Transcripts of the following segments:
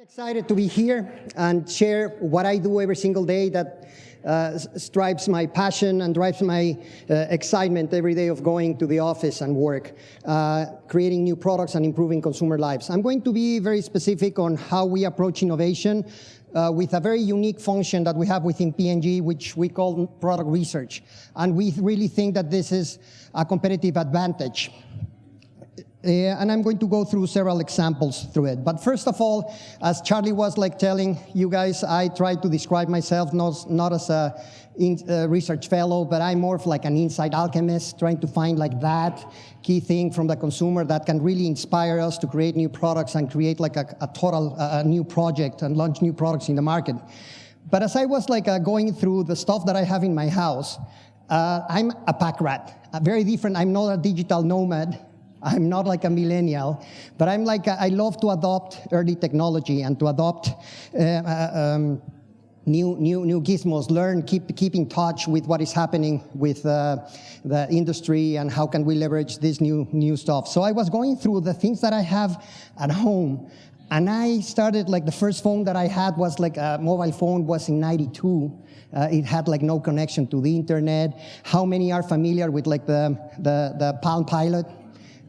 Excited to be here and share what I do every single day that drives my passion and drives my excitement every day of going to the office and work, creating new products and improving consumer lives. I'm going to be very specific on how we approach innovation with a very unique function that we have within P&G, which we call product research. And we really think that this is a competitive advantage. And I'm going to go through several examples through it. But first of all, as Charlie was telling you guys, I try to describe myself not as a research fellow, but I'm more of like an inside alchemist, trying to find like that key thing from the consumer that can really inspire us to create new products and create like a total new project and launch new products in the market. But as I was going through the stuff that I have in my house, I'm a pack rat, very different. I'm not a digital nomad. I'm not like a millennial, but I'm I love to adopt early technology and to adopt new gizmos, learn, keep in touch with what is happening with the industry and how can we leverage this new stuff. So I was going through the things that I have at home, and I started the first phone that I had was a mobile phone, was in '92. It had no connection to the internet. How many are familiar with the Palm Pilot?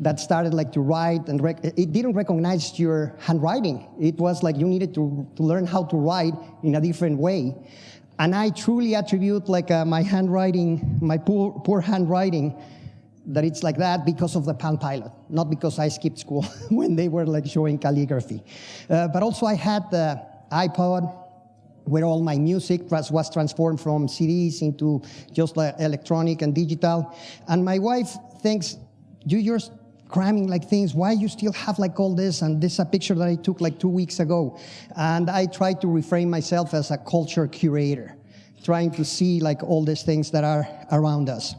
That started to write, and it didn't recognize your handwriting. It was you needed to learn how to write in a different way. And I truly attribute my handwriting, my poor handwriting, that it's like that because of the Palm Pilot, not because I skipped school when they were showing calligraphy. But also I had the iPod, where all my music was transformed from CDs into just electronic and digital. And my wife thinks, you're cramming things, why you still have all this? And this is a picture that I took 2 weeks ago. And I try to reframe myself as a culture curator, trying to see all these things that are around us.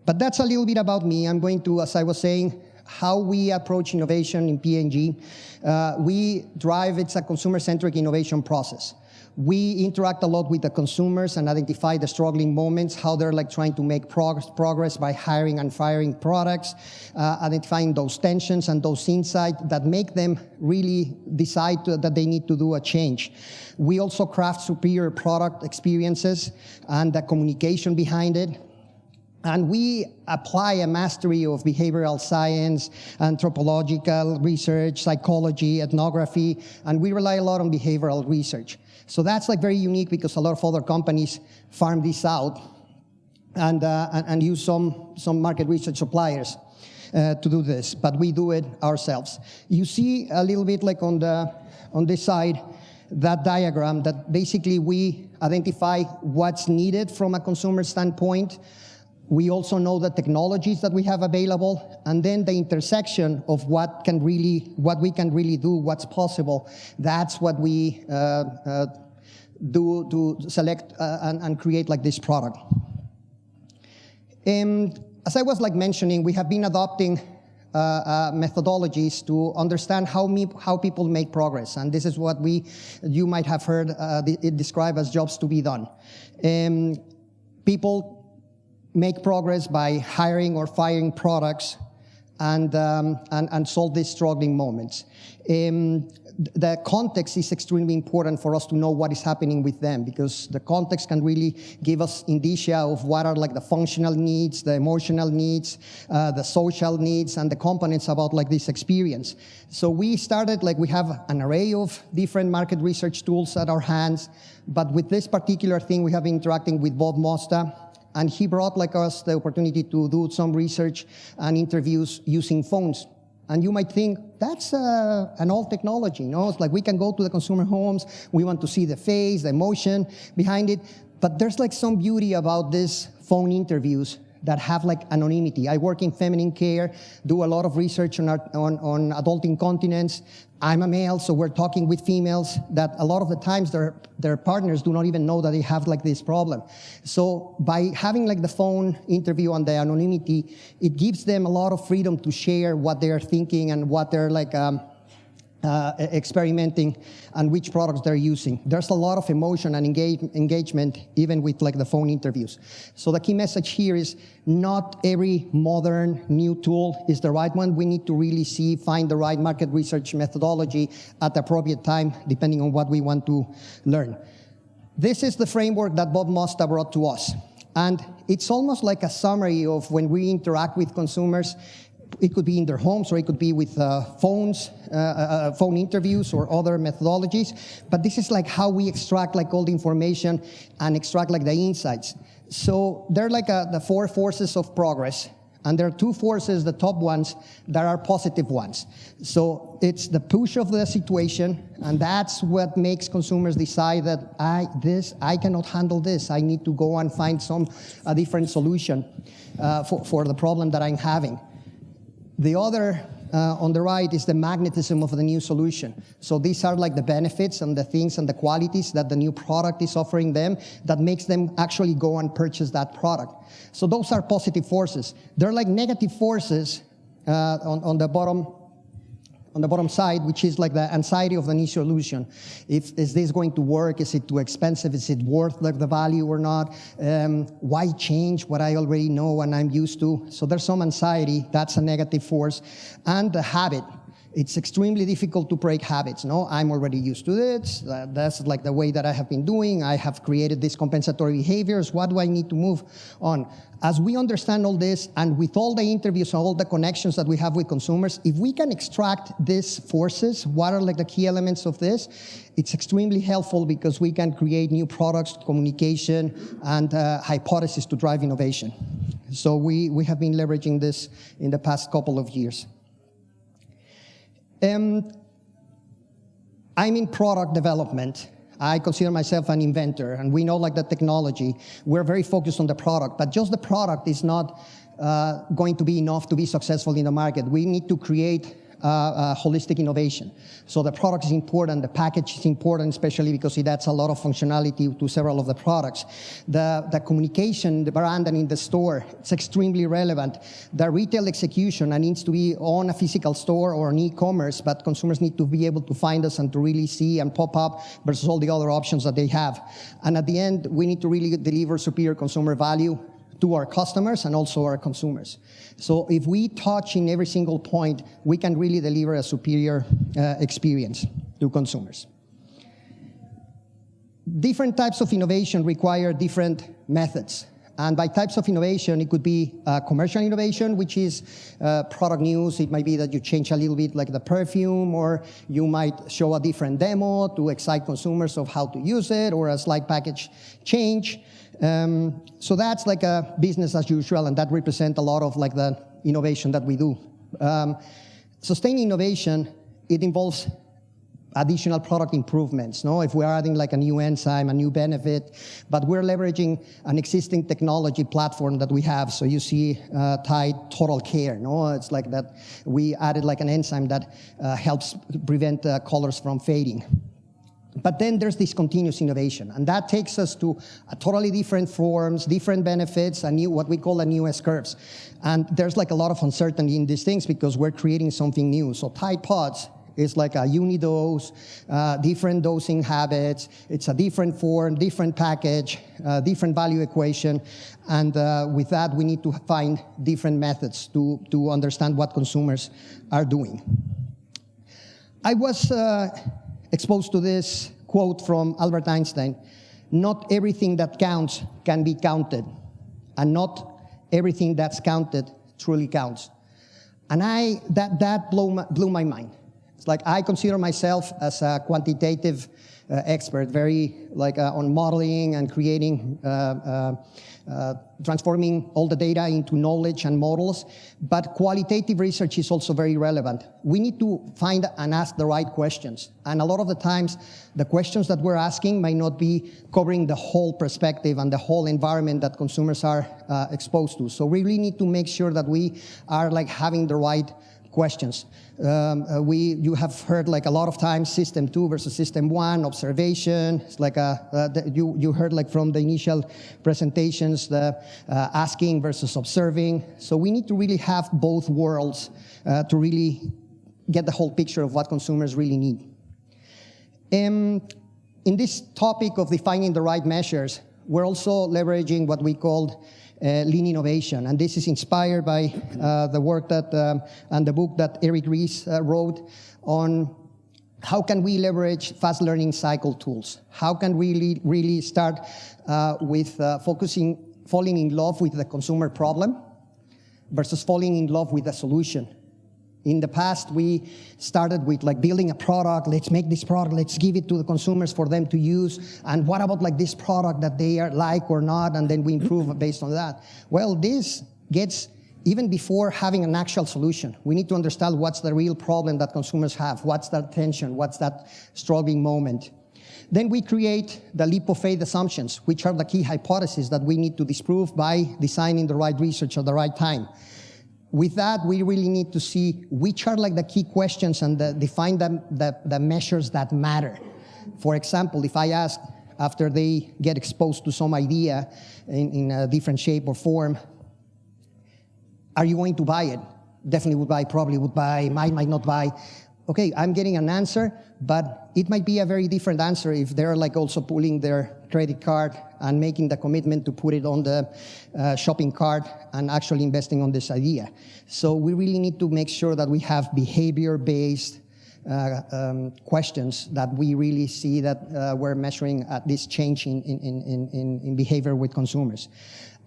But that's a little bit about me. I'm going to, as I was saying, how we approach innovation in P&G. It's a consumer-centric innovation process. We interact a lot with the consumers and identify the struggling moments, how they're trying to make progress by hiring and firing products, identifying those tensions and those insights that make them really decide that they need to do a change. We also craft superior product experiences and the communication behind it. And we apply a mastery of behavioral science, anthropological research, psychology, ethnography, and we rely a lot on behavioral research. So that's very unique because a lot of other companies farm this out and use some market research suppliers to do this, but we do it ourselves. You see a little bit on this side, that diagram that basically we identify what's needed from a consumer standpoint. We also know the technologies that we have available, and then the intersection of what we can really do, what's possible. That's what we do to select and create this product. And as I was mentioning, we have been adopting methodologies to understand how people make progress, and this is what you might have heard it described as jobs to be done. People make progress by hiring or firing products and solve these struggling moments. The context is extremely important for us to know what is happening with them, because the context can really give us indicia of what are the functional needs, the emotional needs, the social needs, and the components about this experience. So we started, we have an array of different market research tools at our hands, but with this particular thing, we have been interacting with Bob Mosta, and he brought us the opportunity to do some research and interviews using phones. And you might think, that's an old technology, It's we can go to the consumer homes, we want to see the face, the emotion behind it, but there's some beauty about these phone interviews that have anonymity. I work in feminine care, do a lot of research on adult incontinence. I'm a male, so we're talking with females that a lot of the times their partners do not even know that they have this problem. So by having the phone interview and the anonymity, it gives them a lot of freedom to share what they're thinking and what they're experimenting and which products they're using. There's a lot of emotion and engagement even with like the phone interviews. So the key message here is not every modern new tool is the right one. We need to really find the right market research methodology at the appropriate time depending on what we want to learn. This is the framework that Bob Mosta brought to us. And it's almost like a summary of when we interact with consumers. It could be in their homes, or it could be with phones, phone interviews, or other methodologies. But this is like how we extract like all the information and extract like the insights. So they're like the 4 forces of progress. And there are 2 forces, the top ones, that are positive ones. So it's the push of the situation, and that's what makes consumers decide that I cannot handle this. I need to go and find a different solution for the problem that I'm having. The other, on the right, is the magnetism of the new solution. So these are like the benefits and the things and the qualities that the new product is offering them that makes them actually go and purchase that product. So those are positive forces. They're like negative forces on the bottom side, which is like the anxiety of the new solution. Is this going to work? Is it too expensive? Is it worth like the value or not? Why change what I already know and I'm used to? So there's some anxiety. That's a negative force. And the habit. It's extremely difficult to break habits. No, I'm already used to this. That's like the way that I have been doing. I have created these compensatory behaviors. What do I need to move on? As we understand all this, and with all the interviews and all the connections that we have with consumers, if we can extract these forces, what are like the key elements of this, it's extremely helpful because we can create new products, communication, and hypotheses to drive innovation. So we have been leveraging this in the past couple of years. I'm in product development. I consider myself an inventor, and we know like the technology. We're very focused on the product, but just the product is not going to be enough to be successful in the market. We need to create holistic innovation. So the product is important, the package is important, especially because it adds a lot of functionality to several of the products. The communication, the brand and in the store, it's extremely relevant. The retail execution needs to be on a physical store or on e-commerce, but consumers need to be able to find us and to really see and pop up versus all the other options that they have. And at the end, we need to really deliver superior consumer value to our customers and also our consumers. So if we touch in every single point, we can really deliver a superior experience to consumers. Different types of innovation require different methods. And by types of innovation, it could be commercial innovation, which is product news. It might be that you change a little bit like the perfume, or you might show a different demo to excite consumers of how to use it, or a slight package change. So that's like a business as usual, and that represents a lot of like the innovation that we do. Sustained innovation, it involves additional product improvements, no? If we're adding like a new enzyme, a new benefit, but we're leveraging an existing technology platform that we have. So you see Tide Total Care, no? It's like that we added like an enzyme that helps prevent colors from fading. But then there's this continuous innovation, and that takes us to a totally different forms, different benefits, what we call a new S-curves. And there's like a lot of uncertainty in these things because we're creating something new. So Tide Pods is like a unidose, different dosing habits. It's a different form, different package, different value equation. And with that, we need to find different methods to understand what consumers are doing. I was exposed to this quote from Albert Einstein: "Not everything that counts can be counted, and not everything that's counted truly counts." And that blew my mind. It's like I consider myself as a quantitative expert, very like on modeling and creating, transforming all the data into knowledge and models. But qualitative research is also very relevant. We need to find and ask the right questions. And a lot of the times, the questions that we're asking might not be covering the whole perspective and the whole environment that consumers are exposed to. So we really need to make sure that we are like having the right questions. You have heard like a lot of times system 2 versus system 1, observation. It's like you heard like from the initial presentations, the asking versus observing. So we need to really have both worlds to really get the whole picture of what consumers really need. In this topic of defining the right measures, we're also leveraging what we called lean innovation, and this is inspired by the work that and the book that Eric Ries wrote on how can we leverage fast learning cycle tools? How can we really start with falling in love with the consumer problem versus falling in love with the solution? In the past, we started with like building a product. Let's make this product. Let's give it to the consumers for them to use. And what about like this product that they are like or not? And then we improve based on that. Well, this gets even before having an actual solution. We need to understand what's the real problem that consumers have. What's that tension? What's that struggling moment? Then we create the leap of faith assumptions, which are the key hypotheses that we need to disprove by designing the right research at the right time. With that, we really need to see which are like the key questions and define the measures that matter. For example, if I ask after they get exposed to some idea in a different shape or form, are you going to buy it? Definitely would buy, probably would buy, might not buy. Okay, I'm getting an answer, but it might be a very different answer if they're like also pulling their credit card and making the commitment to put it on the shopping cart and actually investing on this idea. So we really need to make sure that we have behavior-based questions that we really see that we're measuring at this change in behavior with consumers.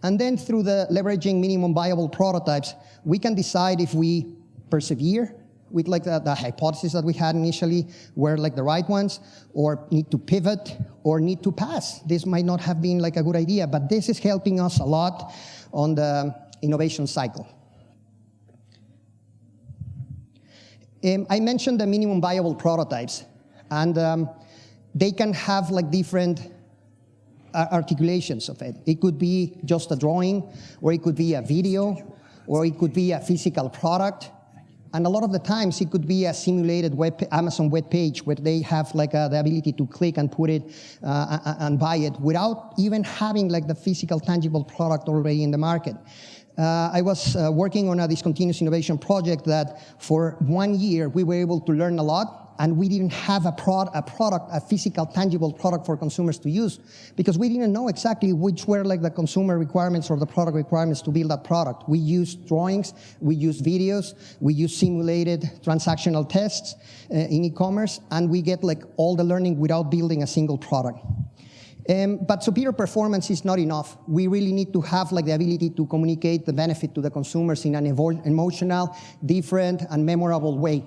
And then through the leveraging minimum viable prototypes, we can decide if we persevere with like the hypotheses that we had initially were like the right ones, or need to pivot, or need to pass. This might not have been like a good idea, but this is helping us a lot on the innovation cycle. I mentioned the minimum viable prototypes, and they can have like different articulations of it. It could be just a drawing, or it could be a video, or it could be a physical product. And a lot of the times it could be a simulated Amazon web page where they have like the ability to click and put it and buy it without even having like the physical tangible product already in the market. I was working on a discontinuous innovation project that for 1 year we were able to learn a lot, and we didn't have a physical tangible product for consumers to use because we didn't know exactly which were like the consumer requirements or the product requirements to build that product. We used drawings, we used videos, we used simulated transactional tests in e-commerce, and we get like all the learning without building a single product. But superior performance is not enough. We really need to have like the ability to communicate the benefit to the consumers in an emotional, different, and memorable way.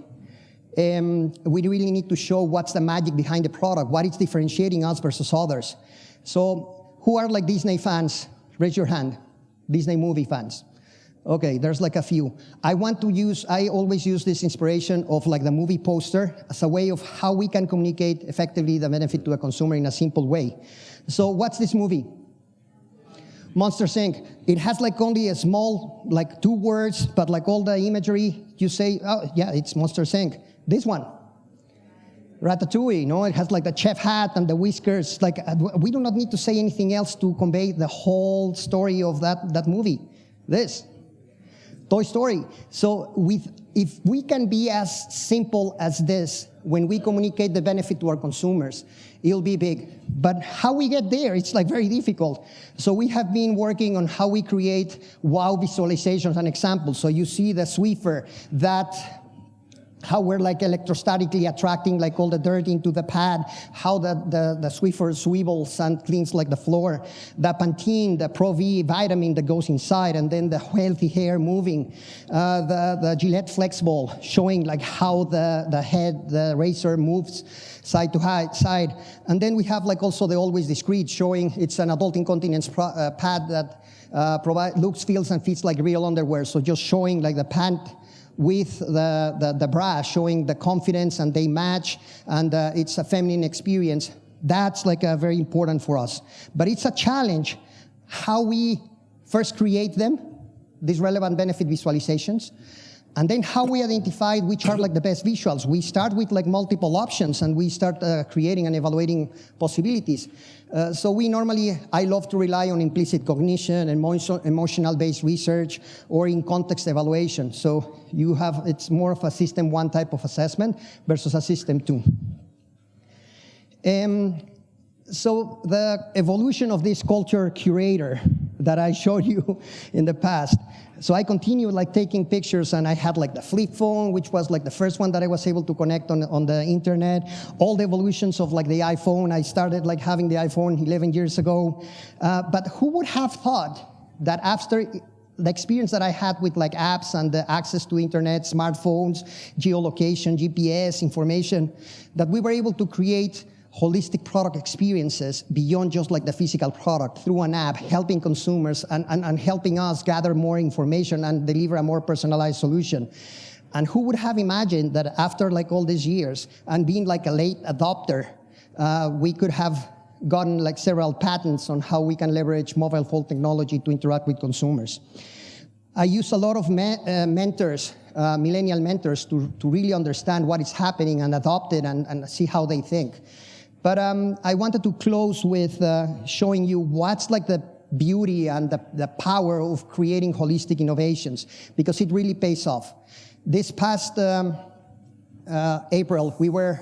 We really need to show what's the magic behind the product, what is differentiating us versus others. So who are like Disney fans? Raise your hand. Disney movie fans. Okay, there's like a few. I always use this inspiration of like the movie poster as a way of how we can communicate effectively the benefit to a consumer in a simple way. So what's this movie? Monsters, Inc. It has like only a small, like 2 words, but like all the imagery, you say, oh yeah, it's Monsters, Inc. This one, Ratatouille, no? It has like the chef hat and the whiskers. Like we do not need to say anything else to convey the whole story of that movie. This, Toy Story. So if we can be as simple as this when we communicate the benefit to our consumers, it'll be big. But how we get there, it's like very difficult. So we have been working on how we create wow visualizations and examples. So you see the Swiffer, how we're like electrostatically attracting like all the dirt into the pad, how the Swiffer swivels and cleans like the floor, the Pantene, the Pro V vitamin that goes inside, and then the healthy hair moving, the Gillette Flexible showing like how the razor moves side to side. And then we have like also the Always Discreet showing it's an adult incontinence pad that looks, feels, and fits like real underwear. So just showing like the pant with the bra, showing the confidence, and they match, and it's a feminine experience. That's like very important for us. But it's a challenge how we first create them, these relevant benefit visualizations, And then how we identified which are like the best visuals. We start with like multiple options, and we start creating and evaluating possibilities. So I love to rely on implicit cognition, emotional-based research, or in context evaluation. So it's more of a system 1 type of assessment versus a system 2. So the evolution of this culture curator that I showed you in the past. So I continued like taking pictures, and I had like the flip phone, which was like the first one that I was able to connect on the internet. All the evolutions of like the iPhone. I started like having the iPhone 11 years ago. But who would have thought that after the experience that I had with like apps and the access to internet, smartphones, geolocation, GPS, information, that we were able to create holistic product experiences beyond just like the physical product through an app, helping consumers and helping us gather more information and deliver a more personalized solution. And who would have imagined that after like all these years and being like a late adopter, we could have gotten like several patents on how we can leverage mobile phone technology to interact with consumers. I use a lot of mentors, millennial mentors, to really understand what is happening and adopt it and see how they think. But I wanted to close with showing you what's like the beauty and the power of creating holistic innovations, because it really pays off. This past April, we were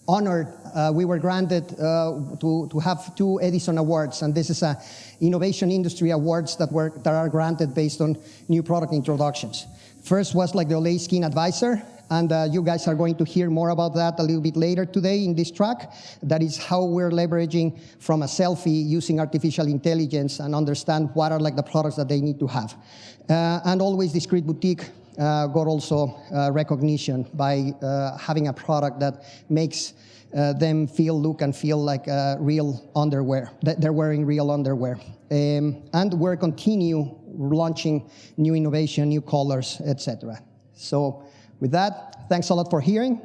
honored, we were granted to have 2 Edison Awards, and this is a Innovation Industry Awards that are granted based on new product introductions. First was like the Olay Skin Advisor, and you guys are going to hear more about that a little bit later today in this track. That is how we're leveraging from a selfie using artificial intelligence and understand what are like the products that they need to have. And Always Discreet Boutique got also recognition by having a product that makes them look and feel like real underwear, that they're wearing real underwear. And we're continue launching new innovation, new colors, etc. So with that, thanks a lot for hearing.